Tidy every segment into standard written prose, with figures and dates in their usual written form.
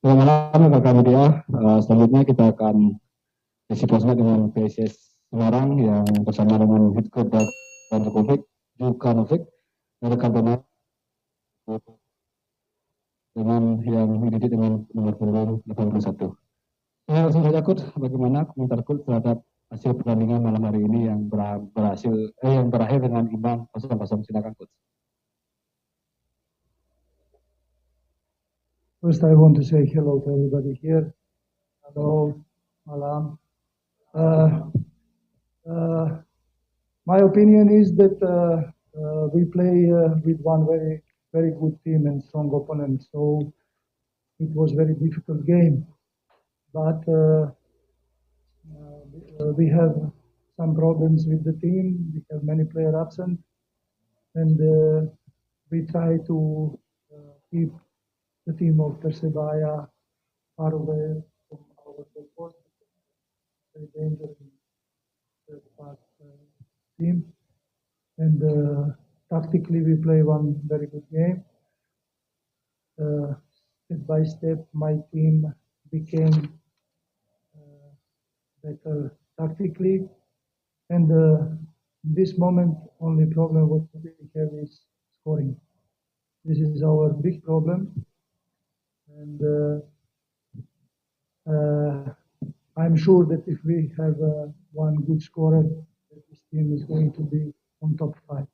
Selamat malam rekan media. Selanjutnya kita akan isi posnya dengan PSS Semarang yang bersama dengan head coach dan Jukanovic dan rekan pemain dengan yang dididik dengan nomor punggung 81. Saya langsung saja coach, bagaimana komentar coach terhadap hasil pertandingan malam hari ini yang berakhir dengan imbang 0-0. Silakan coach. First, I want to say hello to everybody here. Hello, Malam. My opinion is that we play with one very good team and strong opponent, so it was very difficult game. But we have some problems with the team. We have many players absent, and we try to keep the team of Persebaya far away from our goal. Very dangerous past team, and tactically we play one very good game. Step by step, my team became better tactically, and this moment only problem what we have is scoring. This is our big problem, and I'm sure that if we have one good scorer, this team is going to be on top 5.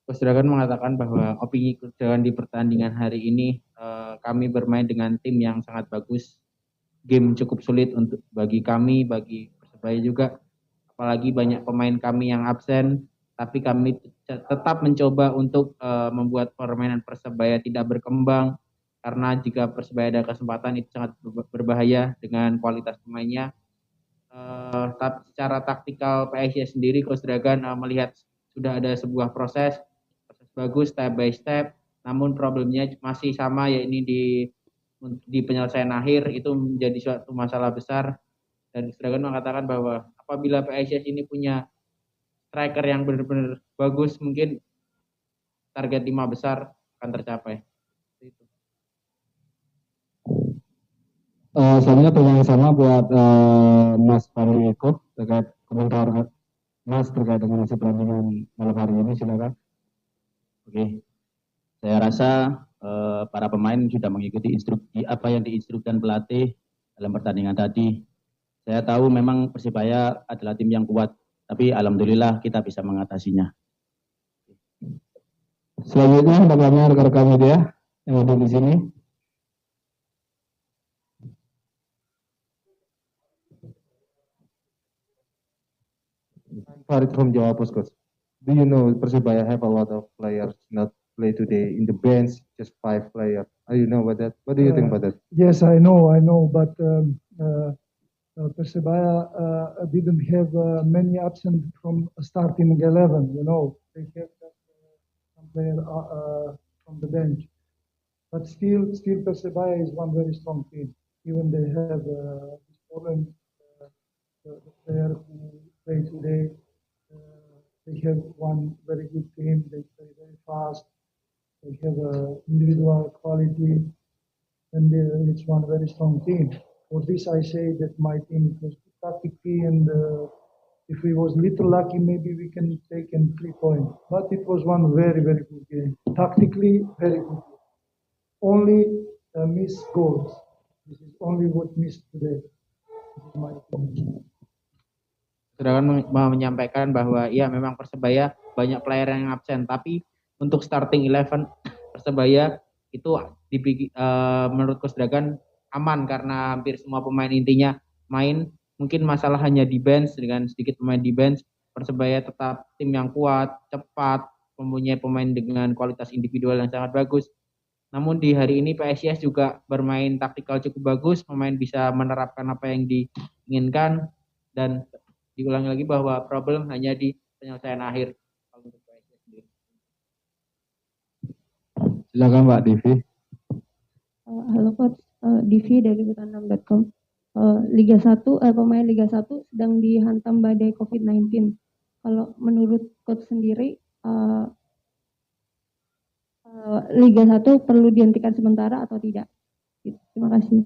Coach Dragan mengatakan bahwa opini Coach Dragan di pertandingan hari ini kami bermain dengan tim yang sangat bagus. Game cukup sulit untuk bagi kami, bagi Persebaya juga. Apalagi banyak pemain kami yang absen, tapi kami tetap mencoba untuk membuat permainan Persebaya tidak berkembang. Karena jika Persebaya ada kesempatan itu sangat berbahaya dengan kualitas pemainnya. Tapi secara taktikal PSIS sendiri, Coach Dragan melihat sudah ada sebuah proses bagus step by step, namun problemnya masih sama, yaitu di penyelesaian akhir itu menjadi suatu masalah besar. Dan Dragon mengatakan bahwa apabila PSIS ini punya striker yang benar-benar bagus, mungkin target 5 besar akan tercapai. Selanjutnya pertanyaan sama buat Mas Fahri Eko terkait komentar Mas terkait dengan hasil pertandingan malam hari ini, silakan. Oke, saya rasa para pemain sudah mengikuti instruksi apa yang diinstruksikan pelatih dalam pertandingan tadi. Saya tahu memang Persebaya adalah tim yang kuat, tapi alhamdulillah kita bisa mengatasinya. Selanjutnya bagaimana rekan-rekan media yang ada di sini? Farid from Jawa Post, Coach. Do you know Persebaya have a lot of players not play today in the bench, just 5 players? Do you know about that? What do you think about that? Yes, I know, but Persebaya didn't have many absent from starting 11. You know, they have some player from the bench, but still Persebaya is one very strong team. Even they have this problem, the player who play today. They have one very good team. They play very fast. They have individual quality, and it's one very strong team. For this, I say that my team was tactically, and if we was little lucky, maybe we can take in 3 points. But it was one very good game. Tactically, very good. Only missed goals. This is only what missed today. This is my opinion. Sedangkan menyampaikan bahwa ya memang Persebaya banyak player yang absen, tapi untuk starting 11 Persebaya itu menurut Coach Dragan aman karena hampir semua pemain intinya main. Mungkin masalah hanya di bench, dengan sedikit pemain di bench, Persebaya tetap tim yang kuat, cepat, mempunyai pemain dengan kualitas individual yang sangat bagus. Namun di hari ini PSIS juga bermain taktikal cukup bagus, pemain bisa menerapkan apa yang diinginkan, dan diulangi lagi bahwa problem hanya di penyelesaian akhir. Silakan Mbak Divi. Halo Coach, Divi dari butan6.com. Liga 1, pemain Liga 1 sedang dihantam badai COVID-19. Kalau menurut Coach sendiri, Liga 1 perlu dihentikan sementara atau tidak? Gitu. Terima kasih.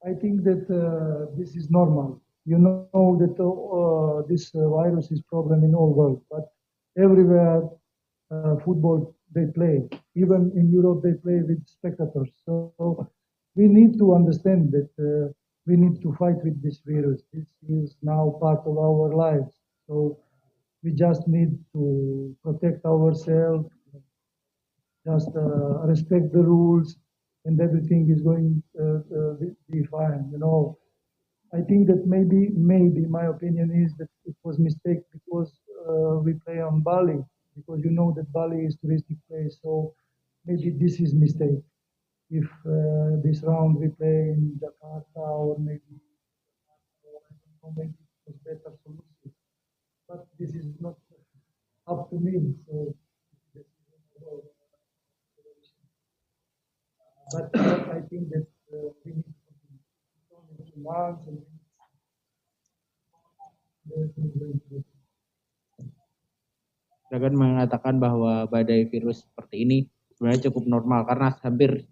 I think that this is normal. You know that this virus is problem in all world, but everywhere football they play. Even in Europe they play with spectators. So we need to understand that we need to fight with this virus. This is now part of our lives. So we just need to protect ourselves, just respect the rules, and everything is going be fine. You know, I think that maybe my opinion is that it was mistake because we play on Bali, because you know that Bali is touristic place, so maybe this is mistake. If this round we play in Jakarta or maybe it was better solution. But this is not up to me, so but I think that we need to continue. It's only 2 months and everything is going to be. Dragan mengatakan bahwa badai virus seperti ini sebenarnya cukup normal karena hampir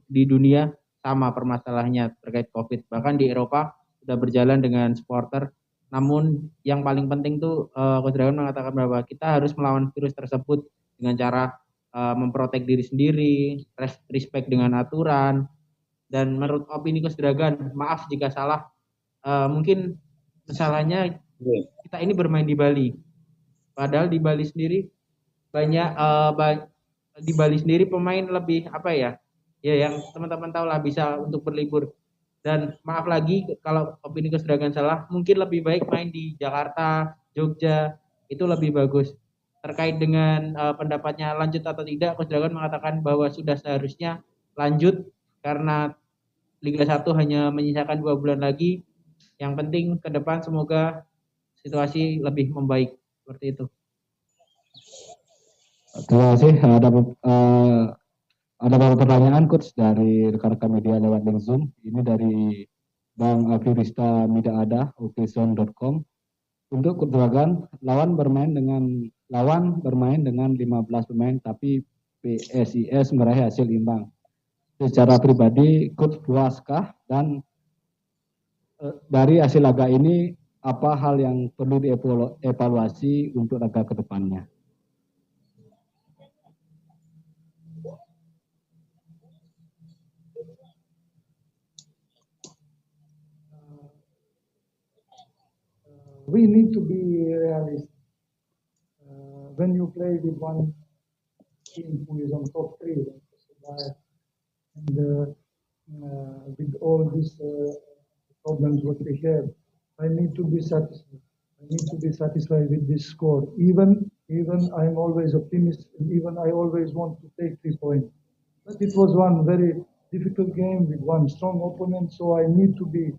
di dunia sama permasalahannya terkait COVID. Bahkan di Eropa sudah berjalan dengan supporter. Namun yang paling penting tuh Coach Dragan mengatakan bahwa kita harus melawan virus tersebut dengan cara memprotek diri sendiri, respect dengan aturan. Dan menurut opini Coach Dragan, maaf jika salah, mungkin kesalahannya kita ini bermain di Bali. Padahal di Bali sendiri banyak di Bali sendiri pemain lebih apa ya yang teman-teman tahu lah bisa untuk berlibur. Dan maaf lagi kalau opini Coach Dragan salah, mungkin lebih baik main di Jakarta, Jogja, itu lebih bagus. Terkait dengan pendapatnya lanjut atau tidak, Coach Dragan mengatakan bahwa sudah seharusnya lanjut karena Liga 1 hanya menyisakan 2 bulan lagi. Yang penting ke depan semoga situasi lebih membaik. Seperti itu. Terima kasih. Ada beberapa pertanyaan coach dari rekan-rekan media lewat link Zoom. Ini dari Bang Afirista Midaada, okzone.com. Untuk Coach Dragan, lawan bermain dengan 15 pemain tapi PSIS meraih hasil imbang. Secara pribadi, Coach puaskah? Dan dari hasil laga ini, apa hal yang perlu dievaluasi untuk laga ke depannya? We need to be realistic. When you play with one team who is on top 3, and with all these problems what we have, I need to be satisfied. I need to be satisfied with this score. Even I'm always optimistic, and even I always want to take 3 points. But it was one very difficult game with one strong opponent, so I need to be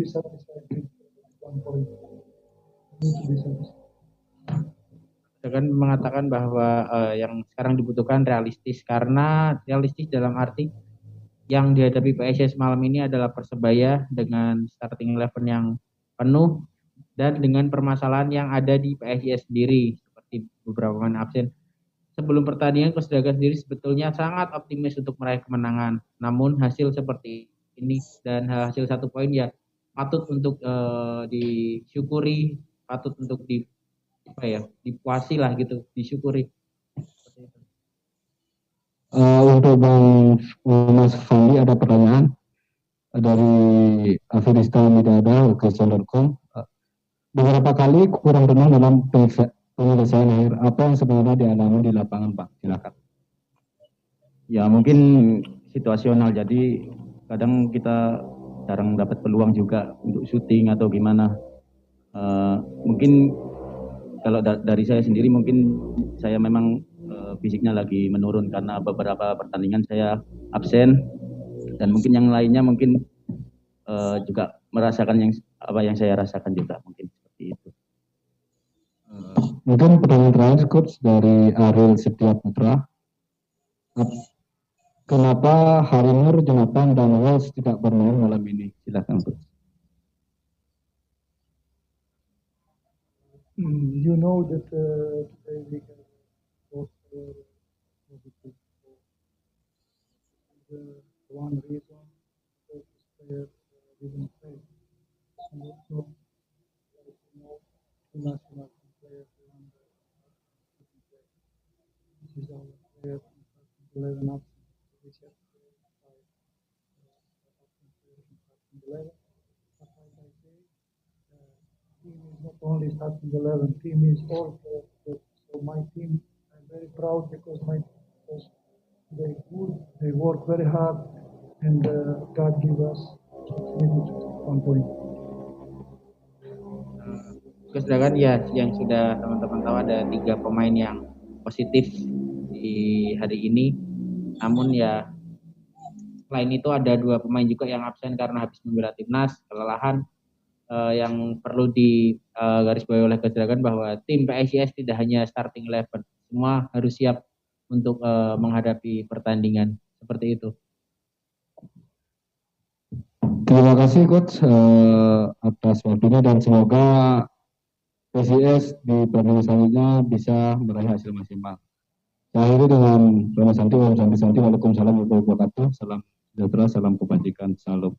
satisfied with 1 point. I need to be satisfied. Dengan mengatakan bahwa yang sekarang dibutuhkan realistis, karena realistis dalam arti yang dihadapi PSIS malam ini adalah Persebaya dengan starting 11 yang penuh dan dengan permasalahan yang ada di PSIS sendiri seperti beberapa pemain absen. Sebelum pertandingan Coach Dragan sendiri sebetulnya sangat optimis untuk meraih kemenangan. Namun hasil seperti ini dan hasil 1 poin ya patut untuk disyukuri, patut untuk dipuasi lah gitu, disyukuri. Untuk Bang Mas Fandi ada pertanyaan dari Afirista Midada, okzone.com. Beberapa kali kurang tenang dalam penyelesaian akhir. Apa yang sebenarnya dialami di lapangan, Pak? Silakan. Ya mungkin situasional, jadi kadang kita jarang dapat peluang juga untuk syuting atau gimana. Mungkin kalau dari saya sendiri, mungkin saya memang fisiknya lagi menurun karena beberapa pertandingan saya absen, dan mungkin yang lainnya mungkin juga merasakan yang saya rasakan juga, mungkin seperti itu. Mungkin pertanyaan terakhir coach dari Ariel Setiaputra. Kenapa Harinur, Jonathan, dan Walsh tidak bermain malam ini? Silakan coach. you know that today we have both positive. One reason that this player didn't play. And also, like you know, two national team players didn't play. This is our player in starting 11 absent. We have to play five absent players in starting 11. But like I say, team is not only starting 11, team is all players. So my team, I'm very proud because my team was very good, they work very hard, and God give us maybe 1 point. Sedangkan ya yang sudah teman-teman tahu ada 3 pemain yang positif di hari ini. Namun ya selain itu ada 2 pemain juga yang absen karena habis membela timnas, kelelahan. Yang perlu di garis bawahi oleh Coach Dragan bahwa tim PSIS tidak hanya starting 11, semua harus siap untuk menghadapi pertandingan seperti itu. Terima kasih Coach atas waktunya dan semoga PSIS di pertandingan selanjutnya bisa meraih hasil maksimal. Saya akhiri dengan Romo Santi, Waalaikumsalam warahmatullahi wabarakatuh. Salam sejahtera, salam kebajikan, salam.